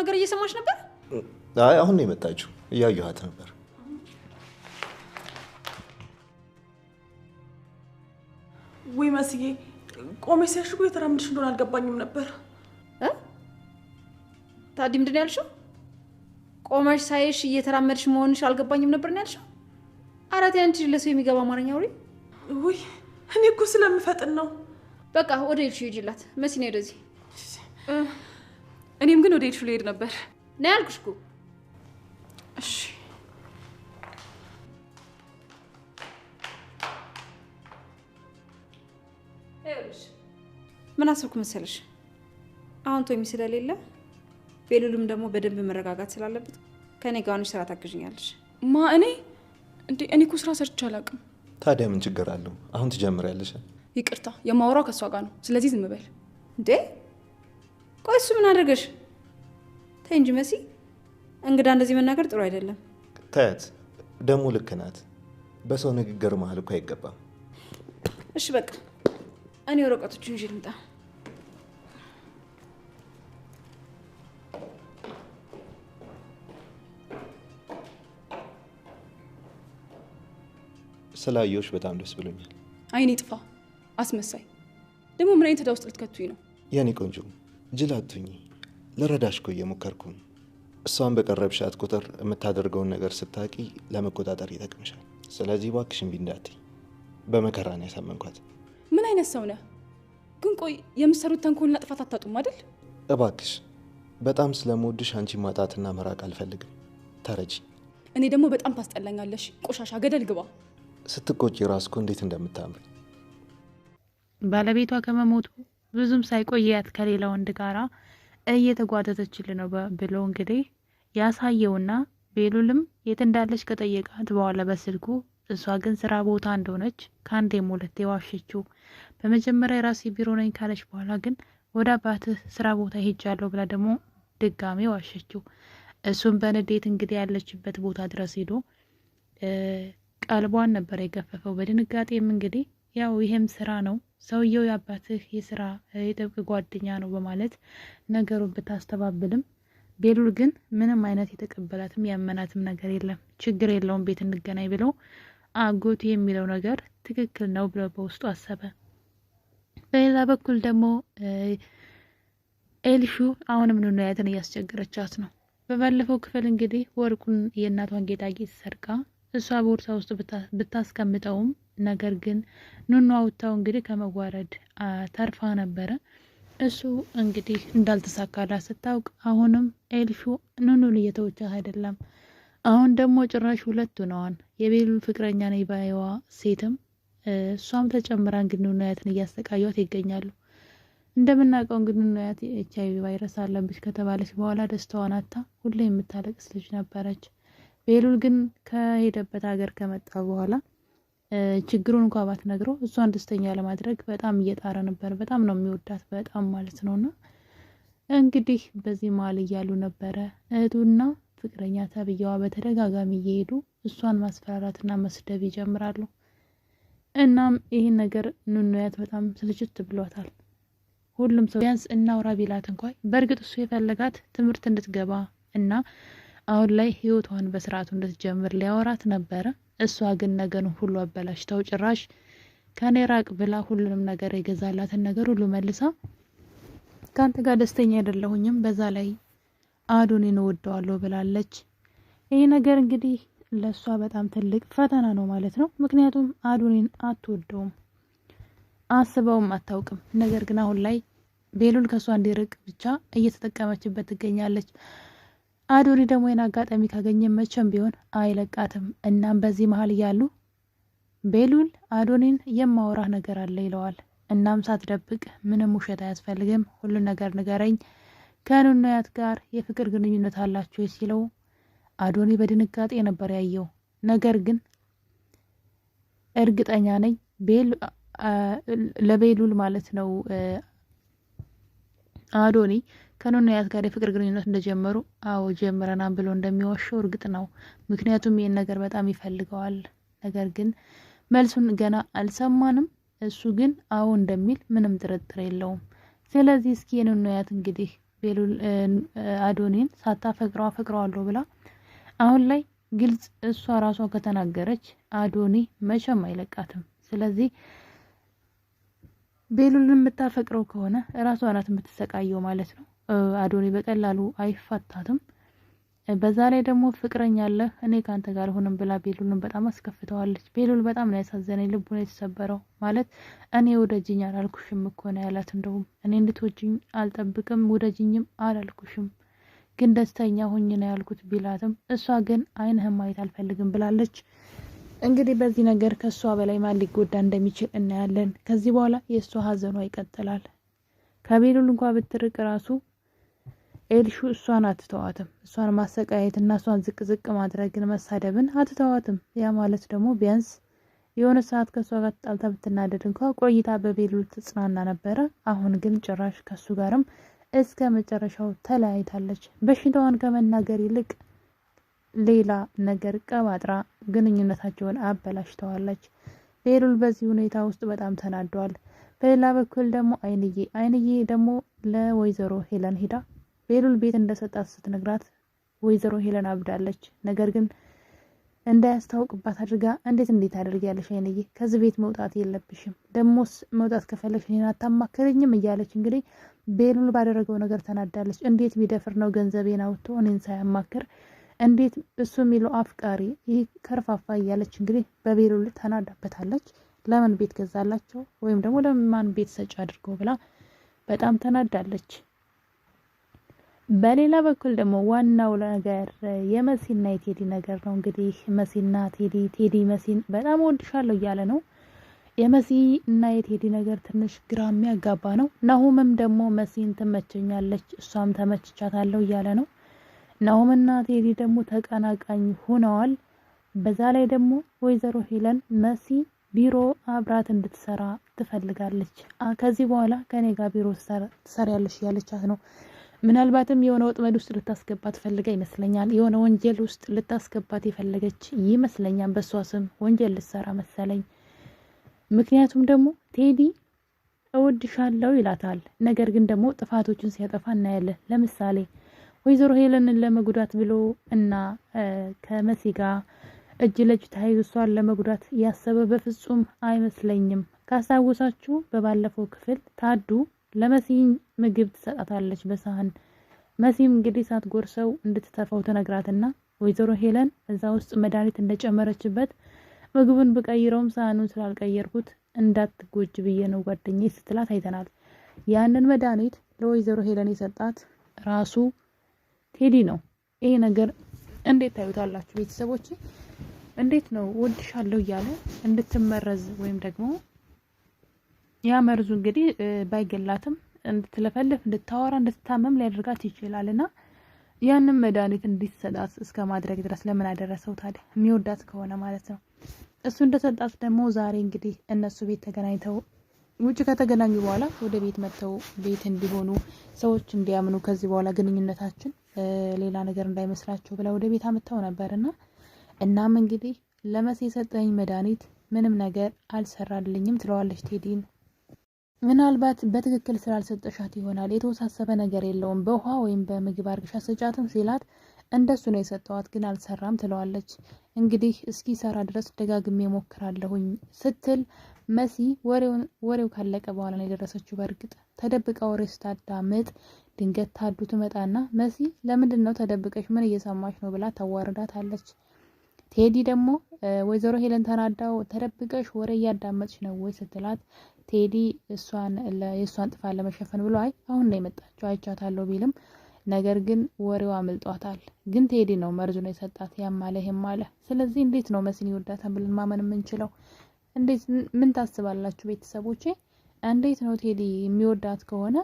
ነገር እየሰማሽ ነበር? አይ አሁን ነው የመጣችው። እያየኋት ነበር። ወይ መስዬ ቆመሽ ሲያሽጉ የተራምድሽ እንደሆነ አልገባኝም ነበር። ታዲያ ምንድን ነው ያልሽው? ቆመሽ ሳይሽ እየተራመድሽ መሆንሽ አልገባኝም ነበር ነው ያልሽው? አራት ያንቺ ለሰው የሚገባ አማርኛ አውሪ። ወይ እኔ እኮ ስለምፈጥን ነው። በቃ ወደ ሄድሽ ሂጂላት። መሲ ነው ወደዚህ። እኔም ግን ወደ ሄድሽ ልሄድ ነበር ነው ያልኩሽ እኮ። እሺ ምን አስብኩ መሰለሽ? አሁን ቶሚ ስለሌለ ቤሉልም ደግሞ በደንብ መረጋጋት ስላለበት ከኔ ጋር ሆነሽ ስራ ታግዥኛለሽ። እኔ እኔ እኮ ስራ ሰርቼ አላውቅም። ታዲያ ምን ችግር አለው? አሁን ትጀምሪያለሽ። ይቅርታ የማወራው ከሷ ጋር ነው። ስለዚህ ዝም በል። እንዴ ቆይ እሱ ምን አደረገሽ? ተይ እንጂ መሲ፣ እንግዳ እንደዚህ መናገር ጥሩ አይደለም። ታያት ደግሞ ልክ ናት። በሰው ንግግር መሀል እኮ አይገባም። እሺ በቃ እኔ ወረቀቶቹን ይዤ ልምጣ። ስላየሁሽ በጣም ደስ ብሎኛል። አይኔ ጥፋ አስመሳይ። ደግሞ ምን አይነት ዕዳ ውስጥ ልትከቱኝ ነው? የኔ ቆንጆ ጅል አትሁኚ። ልረዳሽ እኮ እየሞከርኩ ነው። እሷን በቀረብሻት ቁጥር የምታደርገውን ነገር ስታቂ ለመቆጣጠር ይጠቅምሻል። ስለዚህ እባክሽ እምቢ እንዳትይ። በመከራ ነው ያሳመንኳት። ምን አይነት ሰው ነህ ግን? ቆይ የምትሰሩት ተንኮልና ጥፋት አታጡም አይደል? እባክሽ በጣም ስለምወድሽ አንቺ ማጣትና መራቅ አልፈልግም። ተረጂ። እኔ ደግሞ በጣም ታስጠላኛለሽ። ቆሻሻ ገደል ግባ። ስትቆጪ ራስ እኮ እንዴት እንደምታምሪ። ባለቤቷ ከመሞቱ ብዙም ሳይቆያት ከሌላ ወንድ ጋራ እየተጓተተችል ነው ብሎ እንግዲህ ያሳየውና ቤሉልም የት እንዳለች ከጠየቃት በኋላ በስልኩ እሷ ግን ስራ ቦታ እንደሆነች ከአንዴም ሁለቴ ዋሸችው። በመጀመሪያ የራሴ ቢሮ ነኝ ካለች በኋላ ግን ወደ አባትህ ስራ ቦታ ሄጃለሁ ብላ ደግሞ ድጋሜ ዋሸችው። እሱም በንዴት እንግዲህ ያለችበት ቦታ ድረስ ሄዶ ቀልቧን ነበር የገፈፈው። በድንጋጤም እንግዲህ ያው ይሄም ስራ ነው፣ ሰውየው የአባትህ የስራ የጥብቅ ጓደኛ ነው በማለት ነገሩን ብታስተባብልም ቤሉል ግን ምንም አይነት የተቀበላትም ያመናትም ነገር የለም። ችግር የለውም ቤት እንገናኝ ብለው አጎቱ የሚለው ነገር ትክክል ነው ብሎ በውስጡ አሰበ። በሌላ በኩል ደግሞ ኤልሹ አሁንም ኑኑያትን እያስቸገረቻት ነው። በባለፈው ክፍል እንግዲህ ወርቁን የእናቷን ጌጣጌጥ ሰርቃ እሷ ቦርሳ ውስጥ ብታስቀምጠውም ነገር ግን ኑኑ አውጥታው እንግዲህ ከመዋረድ ተርፋ ነበረ። እሱ እንግዲህ እንዳልተሳካላት ስታውቅ አሁንም ኤልሹ ኑኑን እየተወቻት አይደለም። አሁን ደግሞ ጭራሽ ሁለቱ ነዋን የቤሉል ፍቅረኛ ነኝ ባይዋ ሴትም እሷም ተጨምራ እንግዲህ ኑኑያትን እያሰቃዩት ይገኛሉ። እንደምናውቀው እንግዲህ ኑኑያት ኤችአይቪ ቫይረስ አለብሽ ከተባለች በኋላ ደስታዋን አታ ሁሌ የምታለቅስ ልጅ ነበረች። ቤሉል ግን ከሄደበት ሀገር ከመጣ በኋላ ችግሩን እንኳን ባትነግረው እሷን ደስተኛ ለማድረግ በጣም እየጣረ ነበር። በጣም ነው የሚወዳት በጣም ማለት ነውና እንግዲህ በዚህ መሀል እያሉ ነበረ እህቱና ፍቅረኛ ተብየዋ በተደጋጋሚ እየሄዱ እሷን ማስፈራራትና መስደብ ይጀምራሉ። እናም ይህን ነገር ኑኑያት በጣም ስልችት ብሏታል። ሁሉም ሰው ቢያንስ እናውራ ቢላት እንኳን በእርግጥ እሱ የፈለጋት ትምህርት እንድትገባ እና አሁን ላይ ህይወቷን በስርዓቱ እንድትጀምር ሊያወራት ነበረ። እሷ ግን ነገሩን ሁሉ አበላሽተው ጭራሽ ከኔ ራቅ ብላ ሁሉንም ነገር የገዛላትን ነገር ሁሉ መልሳ ካንተ ጋር ደስተኛ አይደለሁኝም፣ በዛ ላይ አዶኒን እወደዋለሁ ብላለች። ይሄ ነገር እንግዲህ ለሷ በጣም ትልቅ ፈተና ነው ማለት ነው። ምክንያቱም አዶኒን አትወደውም፣ አስበውም አታውቅም። ነገር ግን አሁን ላይ ቤሉል ከሷ እንዲርቅ ብቻ እየተጠቀመችበት ትገኛለች። አዶኒ ደግሞ የና አጋጣሚ ካገኘ መቼም ቢሆን አይለቃትም። እናም በዚህ መሀል እያሉ ቤሉል አዶኒን የማወራህ ነገር አለ ይለዋል። እናም ሳትደብቅ ምንም ውሸት አያስፈልግም፣ ሁሉ ነገር ንገረኝ፣ ከኑኑያት ጋር የፍቅር ግንኙነት አላችሁ ሲለው አዶኒ በድንጋጤ ነበር ያየው። ነገር ግን እርግጠኛ ነኝ ለቤሉል ማለት ነው አዶኒ ከኑኑያት ጋር የፍቅር ግንኙነት እንደጀመሩ አዎ ጀምረናል ብሎ እንደሚዋሸው እርግጥ ነው። ምክንያቱም ይሄን ነገር በጣም ይፈልገዋል። ነገር ግን መልሱን ገና አልሰማንም። እሱ ግን አዎ እንደሚል ምንም ጥርጥር የለውም። ስለዚህ እስኪ የኑኑያት እንግዲህ ቤሉል አዶኒን ሳታፈቅረው አፈቅረዋለሁ ብላ አሁን ላይ ግልጽ እሷ ራሷ ከተናገረች አዶኒ መቼም አይለቃትም። ስለዚህ ቤሉልን የምታፈቅረው ከሆነ ራሷ ናት የምትሰቃየው ማለት ነው። አዶኒ በቀላሉ አይፋታትም። በዛ ላይ ደግሞ ፍቅረኛ አለህ እኔ ካንተ ጋር ሆነም ብላ ቤሉልን በጣም አስከፍተዋለች። ቤሉል በጣም ነው ያሳዘነኝ፣ ልቡ ነው የተሰበረው። ማለት እኔ ወደጅኝ አላልኩሽም እኮ ነው ያላት። እንደውም እኔ እንድትወጂኝ አልጠብቅም ወደጅኝም አላልኩሽም ግን ደስተኛ ሆኜ ነው ያልኩት ቢላትም እሷ ግን አይንህም ማየት አልፈልግም ብላለች። እንግዲህ በዚህ ነገር ከሷ በላይ ማን ሊጎዳ እንደሚችል እናያለን። ከዚህ በኋላ የሷ ሀዘኗ ይቀጥላል። ከቤሉል እንኳን ብትርቅ ራሱ ኤልሹ እሷን አትተዋትም። እሷን ማሰቃየት እና እሷን ዝቅ ዝቅ ማድረግን መሳደብን አትተዋትም። ያ ማለት ደግሞ ቢያንስ የሆነ ሰዓት ከሷ ጋር ጣልታ ብትናደድ እንኳ ቆይታ በቤሉል ትጽናና ነበረ። አሁን ግን ጭራሽ ከሱ ጋርም እስከ መጨረሻው ተለያይታለች። በሽታዋን ከመናገር ይልቅ ሌላ ነገር ቀባጥራ ግንኙነታቸውን አበላሽተዋለች። ቤሉል በዚህ ሁኔታ ውስጥ በጣም ተናዷል። በሌላ በኩል ደግሞ አይንዬ ደግሞ ለወይዘሮ ሄለን ሂዳ ቤሉል ቤት እንደሰጣት ስትነግራት ወይዘሮ ሄለን አብዳለች። ነገር ግን እንዳያስታውቅባት አድርጋ እንዴት አድርጊያለሽ አይንዬ ከዚህ ቤት መውጣት የለብሽም ደሞስ መውጣት ከፈለግሽ እኔን አታማክረኝም እያለች እንግዲህ ቤሉል ባደረገው ነገር ተናዳለች። እንዴት ቢደፍር ነው ገንዘቤን አውጥቶ እኔን ሳያማክር እንዴት እሱ የሚለው አፍቃሪ ይህ ከርፋፋ እያለች እንግዲህ በቤሉል ተናዳበታለች። ለምን ቤት ገዛላቸው ወይም ደግሞ ለማን ቤት ሰጪ አድርገው ብላ በጣም ተናዳለች። በሌላ በኩል ደግሞ ዋናው ነገር የመሲና የቴዲ ነገር ነው። እንግዲህ መሲና ቴዲ መሲን በጣም ወድሻለሁ እያለ ነው። የመሲ እና የቴዲ ነገር ትንሽ ግራ የሚያጋባ ነው። ናሁምም ደግሞ መሲን ትመቸኛለች እሷም ተመችቻታለሁ እያለ ነው። ናሁምና ቴዲ ደግሞ ተቀናቃኝ ሆነዋል። በዛ ላይ ደግሞ ወይዘሮ ሄለን መሲ ቢሮ አብራት እንድትሰራ ትፈልጋለች። ከዚህ በኋላ ከኔ ጋር ቢሮ ትሰሪያለሽ እያለቻት ነው። ምናልባትም የሆነ ወጥመድ ውስጥ ልታስገባት ፈልጋ ይመስለኛል። የሆነ ወንጀል ውስጥ ልታስገባት የፈለገች ይመስለኛል። በሷ ስም ወንጀል ልትሰራ መሰለኝ። ምክንያቱም ደግሞ ቴዲ እወድሻለሁ ይላታል። ነገር ግን ደግሞ ጥፋቶችን ሲያጠፋ እናያለን። ለምሳሌ ወይዘሮ ሄለንን ለመጉዳት ብሎ እና ከመሲ ጋር እጅ ለእጅ ተያይዞ እሷን ለመጉዳት ያሰበ በፍጹም አይመስለኝም። ካስታወሳችሁ በባለፈው ክፍል ታዱ ለመሲ ምግብ ትሰጣታለች በሳህን። መሲም እንግዲህ ሳትጎርሰው እንድትተፋው ተነግራትና ወይዘሮ ሄለን እዛ ውስጥ መድኃኒት እንደጨመረችበት ምግቡን ብቀይረውም ሳህኑን ስላልቀየርኩት እንዳትጎጅ ብዬ ነው ጓደኛዬ ስትላት አይተናል። ያንን መድኃኒት ለወይዘሮ ሄለን የሰጣት ራሱ ቴዲ ነው። ይሄ ነገር እንዴት ታዩታላችሁ ቤተሰቦች? እንዴት ነው ወድሻለሁ እያለ እንድትመረዝ ወይም ደግሞ ያ መርዙ እንግዲህ ባይገላትም እንድትለፈልፍ እንድታወራ እንድትታመም ሊያደርጋት ይችላልና ያንን መድኃኒት እንዲሰጣት እስከ ማድረግ ድረስ ለምን አደረሰው ታዲያ? የሚወዳት ከሆነ ማለት ነው። እሱ እንደሰጣት ደግሞ ዛሬ እንግዲህ እነሱ ቤት ተገናኝተው ውጭ ከተገናኙ በኋላ ወደ ቤት መጥተው ቤት እንዲሆኑ ሰዎች እንዲያምኑ ከዚህ በኋላ ግንኙነታችን ሌላ ነገር እንዳይመስላቸው ብላ ወደ ቤት አመጣው ነበርና እናም እንግዲህ ለመሲ የሰጠኝ መድኃኒት ምንም ነገር አልሰራልኝም ትለዋለች ቴዲን። ምናልባት በትክክል ስላልሰጠሻት ይሆናል የተወሳሰበ ነገር የለውም በውሃ ወይም በምግብ አርግሻ ሰጫትም ሲላት እንደሱ ነው የሰጠዋት ግን አልሰራም ትለዋለች። እንግዲህ እስኪ ሰራ ድረስ ደጋግሜ ሞክራለሁኝ ስትል መሲ ወሬው ካለቀ በኋላ ነው የደረሰችው። በእርግጥ ተደብቃ ወሬ ስታዳምጥ ድንገት ታዱ ትመጣና መሲ ለምንድነው ተደብቀሽ ምን እየሰማሽ ነው ብላ ታዋርዳታለች። ቴዲ ደግሞ ወይዘሮ ሄለን ተናዳው ተደብቀሽ ወሬ እያዳመጥሽ ነው ወይ ስትላት ቴዲ የእሷን ጥፋት ለመሸፈን ብሎ አሁን ነው የመጣችው አይቻታለሁ ቢልም ነገር ግን ወሬው አምልጧታል። ግን ቴዲ ነው መርዙ ነው የሰጣት ያማለ ይማለ። ስለዚህ እንዴት ነው መሲን ይወዳታል ብለን ማመን የምንችለው? እንዴት ምን ታስባላችሁ ቤተሰቦቼ? እንዴት ነው ቴዲ የሚወዳት ከሆነ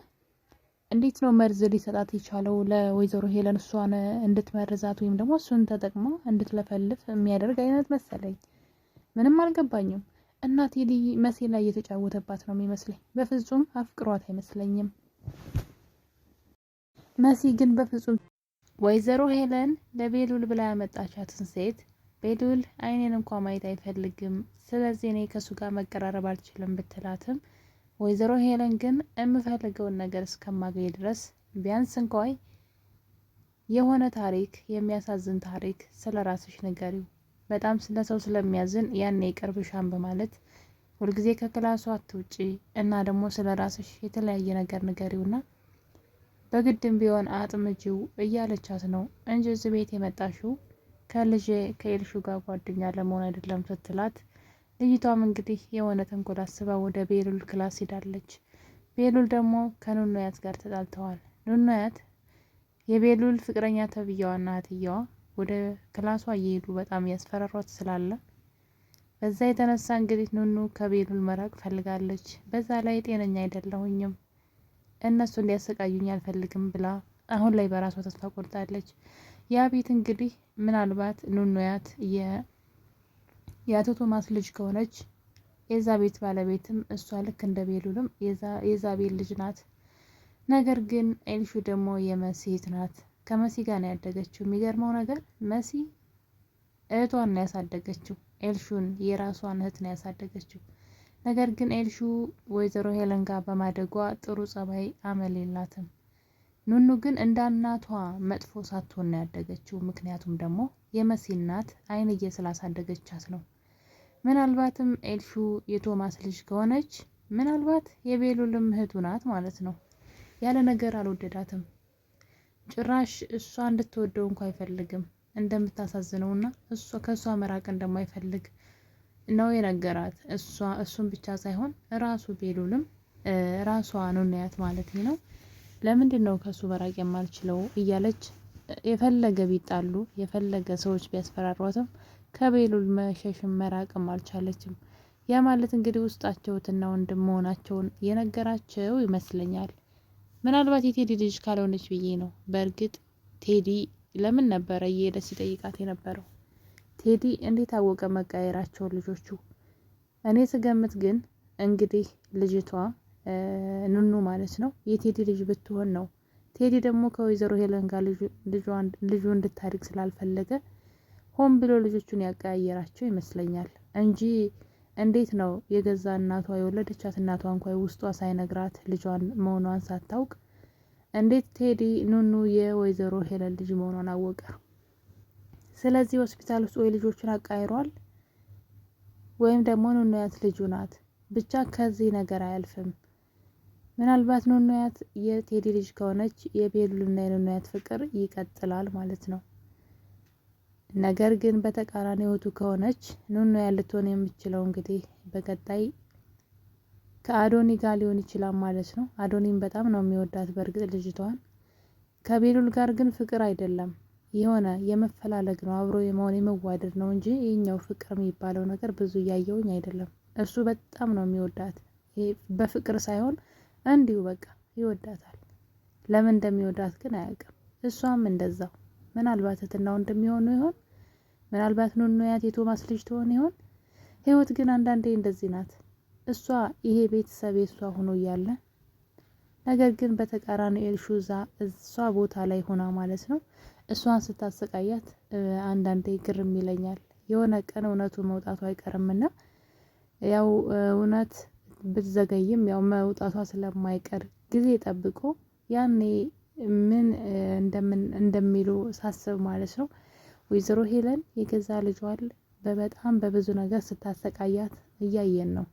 እንዴት ነው መርዝ ሊሰጣት የቻለው ለወይዘሮ ሄለን እሷን እንድትመርዛት ወይም ደግሞ እሱን ተጠቅማ እንድትለፈልፍ የሚያደርግ አይነት መሰለኝ። ምንም አልገባኝም። እና ቴዲ መሲ ላይ እየተጫወተባት ነው የሚመስለኝ። በፍጹም አፍቅሯት አይመስለኝም። መሲ ግን በፍጹም ወይዘሮ ሄለን ለቤሉል ብላ ያመጣቻትን ሴት ቤሉል አይኔን እንኳን ማየት አይፈልግም፣ ስለዚህ እኔ ከሱ ጋር መቀራረብ አልችልም ብትላትም ወይዘሮ ሄለን ግን የምፈልገውን ነገር እስከማገኝ ድረስ ቢያንስ እንኳን የሆነ ታሪክ የሚያሳዝን ታሪክ ስለ ራስሽ ንገሪው። በጣም ስለ ሰው ስለሚያዝን ያኔ ይቅርብሻን በማለት ሁልጊዜ ከክላሷ አትውጪ እና ደግሞ ስለ ራስሽ የተለያየ ነገር ንገሪውና በግድም ቢሆን አጥምጂው እያለቻት ነው እንጂ እዚህ ቤት የመጣሽው ከልጄ ከኤልሹ ጋር ጓደኛ ለመሆን አይደለም ስትላት፣ ልጅቷም እንግዲህ የሆነ ተንኮል አስባ ወደ ቤሉል ክላስ ሄዳለች። ቤሉል ደግሞ ከኑኑያት ጋር ተጣልተዋል። ኑኑያት የቤሉል ፍቅረኛ ተብያዋና እህትየዋ ወደ ክላሷ እየሄዱ በጣም ያስፈራሯት ስላለ በዛ የተነሳ እንግዲህ ኑኑ ከቤሉል መራቅ ፈልጋለች። በዛ ላይ ጤነኛ አይደለሁኝም እነሱ እንዲያሰቃዩኝ አልፈልግም ብላ አሁን ላይ በራሷ ተስፋ ቆርጣለች። ያ ቤት እንግዲህ ምናልባት ኑኑያት የአቶ ቶማስ ልጅ ከሆነች የዛ ቤት ባለቤትም እሷ ልክ እንደ ቤሉልም የዛ ቤት ልጅ ናት። ነገር ግን ኤልሹ ደግሞ የመሲ እህት ናት። ከመሲ ጋር ነው ያደገችው። የሚገርመው ነገር መሲ እህቷን ነው ያሳደገችው። ኤልሹን የራሷን እህት ነው ያሳደገችው። ነገር ግን ኤልሹ ወይዘሮ ሄለን ጋር በማደጓ ጥሩ ጸባይ አመል የላትም። ኑኑ ግን እንደ እናቷ መጥፎ ሳትሆን ነው ያደገችው። ምክንያቱም ደግሞ የመሲ እናት አይንዬ ስላሳደገቻት ነው። ምናልባትም ኤልሹ የቶማስ ልጅ ከሆነች ምናልባት የቤሉልም እህቱ ናት ማለት ነው። ያለ ነገር አልወደዳትም። ጭራሽ እሷ እንድትወደው እንኳ አይፈልግም። እንደምታሳዝነውና ከእሷ መራቅ እንደማይፈልግ ነው የነገራት። እሱን ብቻ ሳይሆን ራሱ ቤሉልም ራሷ ኑኑያት ማለት ነው ለምንድን ነው ከሱ መራቅ የማልችለው እያለች የፈለገ ቢጣሉ የፈለገ ሰዎች ቢያስፈራሯትም ከቤሉል መሸሽም መራቅም አልቻለችም። ያ ማለት እንግዲህ ውስጣቸው እህትና ወንድም መሆናቸውን የነገራቸው ይመስለኛል። ምናልባት የቴዲ ልጅ ካልሆነች ብዬ ነው። በእርግጥ ቴዲ ለምን ነበረ እየሄደ ሲጠይቃት የነበረው? ቴዲ እንዴት አወቀ መቃየራቸውን ልጆቹ? እኔ ስገምት ግን እንግዲህ ልጅቷ ኑኑ ማለት ነው የቴዲ ልጅ ብትሆን ነው። ቴዲ ደግሞ ከወይዘሮ ሄለን ጋር ልጁ እንድታድግ ስላልፈለገ ሆን ብሎ ልጆቹን ያቀያየራቸው ይመስለኛል እንጂ እንዴት ነው የገዛ እናቷ የወለደቻት እናቷ እንኳን ውስጧ ሳይነግራት ልጇን መሆኗን ሳታውቅ እንዴት ቴዲ ኑኑ የወይዘሮ ሄለን ልጅ መሆኗን አወቀ? ስለዚህ ሆስፒታል ውስጥ ወይ ልጆቹን አቃይሯል ወይም ደግሞ ኑኑያት ልጁ ናት። ብቻ ከዚህ ነገር አያልፍም። ምናልባት ኑኑያት የቴዲ ልጅ ከሆነች የቤሉልና የኑኑያት ፍቅር ይቀጥላል ማለት ነው። ነገር ግን በተቃራኒ ህይወቱ ከሆነች ኑኑያት ልትሆን የምችለው እንግዲህ በቀጣይ ከአዶኒ ጋር ሊሆን ይችላል ማለት ነው። አዶኒም በጣም ነው የሚወዳት በእርግጥ ልጅቷን። ከቤሉል ጋር ግን ፍቅር አይደለም፣ የሆነ የመፈላለግ ነው፣ አብሮ የመሆን የመዋደድ ነው እንጂ ይህኛው ፍቅር የሚባለው ነገር ብዙ እያየውኝ አይደለም። እሱ በጣም ነው የሚወዳት፣ በፍቅር ሳይሆን እንዲሁ በቃ ይወዳታል። ለምን እንደሚወዳት ግን አያውቅም። እሷም እንደዛው። ምናልባት እህትና ወንድም የሚሆኑ ይሆን? ምናልባት ኑኑያት የቶማስ ልጅ ትሆን ይሆን? ህይወት ግን አንዳንዴ እንደዚህ ናት። እሷ ይሄ ቤተሰብ የእሷ ሆኖ እያለ ነገር ግን በተቃራኒ ኤልሹ እሷ ቦታ ላይ ሆና ማለት ነው እሷን ስታሰቃያት አንዳንዴ ግርም ይለኛል። የሆነ ቀን እውነቱ መውጣቱ አይቀርምና ያው እውነት ብትዘገይም ያው መውጣቷ ስለማይቀር ጊዜ ጠብቆ ያኔ ምን እንደሚሉ ሳስብ ማለት ነው ወይዘሮ ሄለን የገዛ ልጇን በጣም በብዙ ነገር ስታሰቃያት እያየን ነው።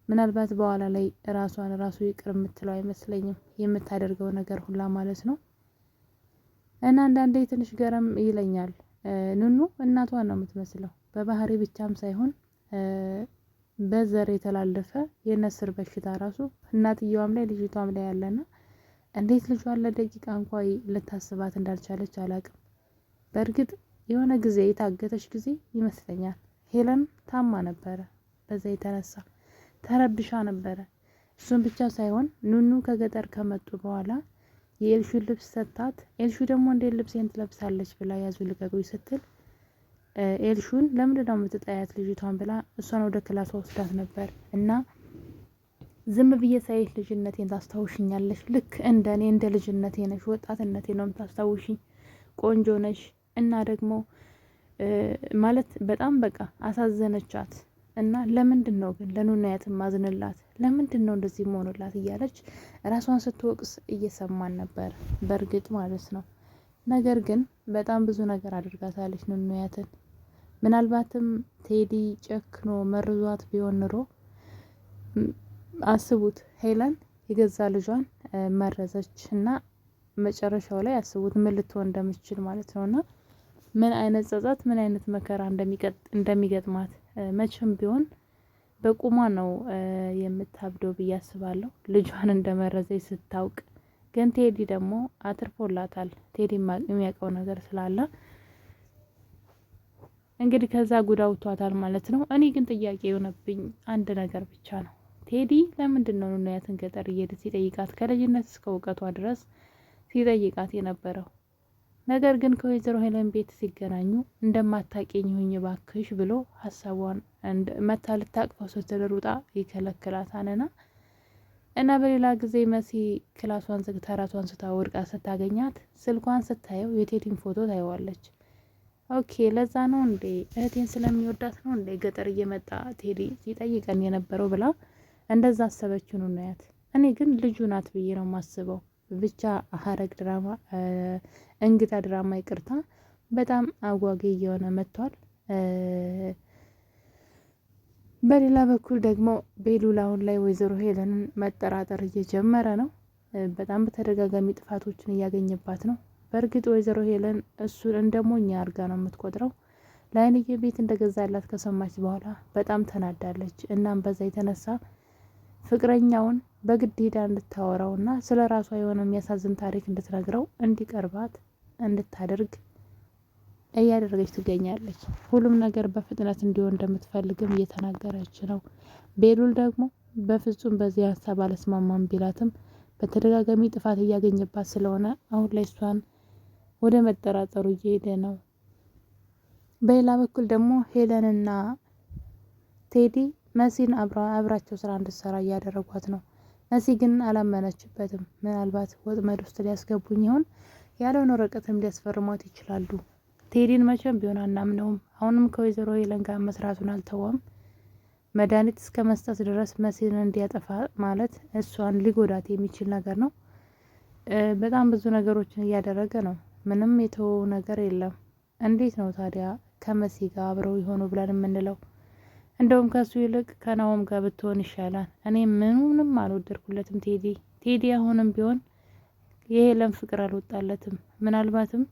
ምናልባት በኋላ ላይ ራሱ ይቅር የምትለው አይመስለኝም የምታደርገው ነገር ሁላ ማለት ነው። እና አንዳንዴ ትንሽ ገረም ይለኛል። ኑኑ እናቷን ነው የምትመስለው በባህሪ ብቻም ሳይሆን በዘር የተላለፈ የነስር በሽታ ራሱ እናትየዋም ላይ ልጅቷም ላይ ያለና እንዴት ልጇን ለደቂቃ እንኳን ልታስባት እንዳልቻለች አላቅም። በእርግጥ የሆነ ጊዜ የታገተች ጊዜ ይመስለኛል ሄለን ታማ ነበረ። በዛ የተነሳ ተረብሻ ነበረ። እሱን ብቻ ሳይሆን ኑኑ ከገጠር ከመጡ በኋላ የኤልሹን ልብስ ሰታት፣ ኤልሹ ደግሞ እንዴት ልብሴን ትለብሳለች ብላ ያዙ ልቀቁኝ ስትል ኤልሹን ለምንድን ነው የምትጠያት ልጅቷን ብላ እሷን ወደ ክላሷ ወስዳት ነበር። እና ዝም ብዬ ሳይሽ ልጅነቴን ታስታውሽኛለሽ፣ ልክ እንደኔ እንደ ልጅነቴ ነሽ፣ ወጣትነቴ ነው የምታስታውሽኝ፣ ቆንጆ ነሽ። እና ደግሞ ማለት በጣም በቃ አሳዘነቻት። እና ለምንድን ነው ግን ለኑናያት ማዝንላት? ለምንድን ነው እንደዚህ መሆንላት? እያለች ራሷን ስትወቅስ እየሰማን ነበር፣ በእርግጥ ማለት ነው። ነገር ግን በጣም ብዙ ነገር አድርጋታለች ኑናያትን። ምናልባትም ቴዲ ጨክኖ መርዟት ቢሆን ኑሮ አስቡት፣ ሄለን የገዛ ልጇን መረዘች እና መጨረሻው ላይ አስቡት ምን ልትሆን እንደምትችል ማለት ነው። እና ምን አይነት ጸጸት፣ ምን አይነት መከራ እንደሚገጥማት መቼም ቢሆን በቁሟ ነው የምታብደው ብዬ አስባለሁ፣ ልጇን እንደመረዘች ስታውቅ። ግን ቴዲ ደግሞ አትርፎላታል። ቴዲ የሚያውቀው ነገር ስላለ እንግዲህ ከዛ ጉዳ አውጥቷታል ማለት ነው። እኔ ግን ጥያቄ የሆነብኝ አንድ ነገር ብቻ ነው። ቴዲ ለምንድን ነው ኑናያትን ገጠር እየሄደ ሲጠይቃት ከልጅነት እስከ እውቀቷ ድረስ ሲጠይቃት የነበረው? ነገር ግን ከወይዘሮ ሄለን ቤት ሲገናኙ እንደማታውቂኝ ሁኝ ባክሽ ብሎ ሀሳቧን መታ ልታቅፈው ስትል ሩጣ ይከለክላታልና እና በሌላ ጊዜ መሲ ክላሷን ዘግታ ራሷን ስታወድቃ ስታገኛት ስልኳን ስታየው የቴዲን ፎቶ ታየዋለች። ኦኬ ለዛ ነው እንዴ እህቴን ስለሚወዳት ነው እንዴ ገጠር እየመጣ ቴዲ ሲጠይቀን የነበረው ብላ እንደዛ አሰበችው ኑናያት። እኔ ግን ልጁ ናት ብዬ ነው የማስበው። ብቻ ሐረግ ድራማ እንግዳ ድራማ ይቅርታ፣ በጣም አጓጊ እየሆነ መጥቷል። በሌላ በኩል ደግሞ ቤሉል አሁን ላይ ወይዘሮ ሄለንን መጠራጠር እየጀመረ ነው። በጣም በተደጋጋሚ ጥፋቶችን እያገኘባት ነው። በእርግጥ ወይዘሮ ሄለን እሱን እንደ ሞኝ አርጋ ነው የምትቆጥረው። ለአይንዬ ቤት እንደገዛላት ከሰማች በኋላ በጣም ተናዳለች። እናም በዛ የተነሳ ፍቅረኛውን በግድ ሄዳ እንድታወራው እና ስለ ራሷ የሆነ የሚያሳዝን ታሪክ እንድትነግረው እንዲቀርባት እንድታደርግ እያደረገች ትገኛለች። ሁሉም ነገር በፍጥነት እንዲሆን እንደምትፈልግም እየተናገረች ነው። ቤሉል ደግሞ በፍጹም በዚህ ሀሳብ አልስማማም ቢላትም በተደጋጋሚ ጥፋት እያገኘባት ስለሆነ አሁን ላይ እሷን ወደ መጠራጠሩ እየሄደ ነው። በሌላ በኩል ደግሞ ሄለንና ቴዲ መሲን አብራቸው ስራ እንድትሰራ እያደረጓት ነው። መሲ ግን አላመነችበትም። ምናልባት ወጥመድ ውስጥ ሊያስገቡኝ ይሆን ያለውን ወረቀትም ሊያስፈርሟት ይችላሉ። ቴዲን መቼም ቢሆን አናምነውም። አሁንም ከወይዘሮ ሄለን ጋር መስራቱን አልተወም። መድኃኒት እስከ መስጠት ድረስ መሲን እንዲያጠፋ ማለት እሷን ሊጎዳት የሚችል ነገር ነው። በጣም ብዙ ነገሮችን እያደረገ ነው። ምንም የተወው ነገር የለም። እንዴት ነው ታዲያ ከመሲ ጋር አብረው የሆኑ ብለን የምንለው? እንደውም ከሱ ይልቅ ከናሆም ጋር ብትሆን ይሻላል። እኔ ምንም አልወደድኩለትም ቴዲ አሁንም ቢሆን የሄለን ፍቅር አልወጣለትም። ምናልባትም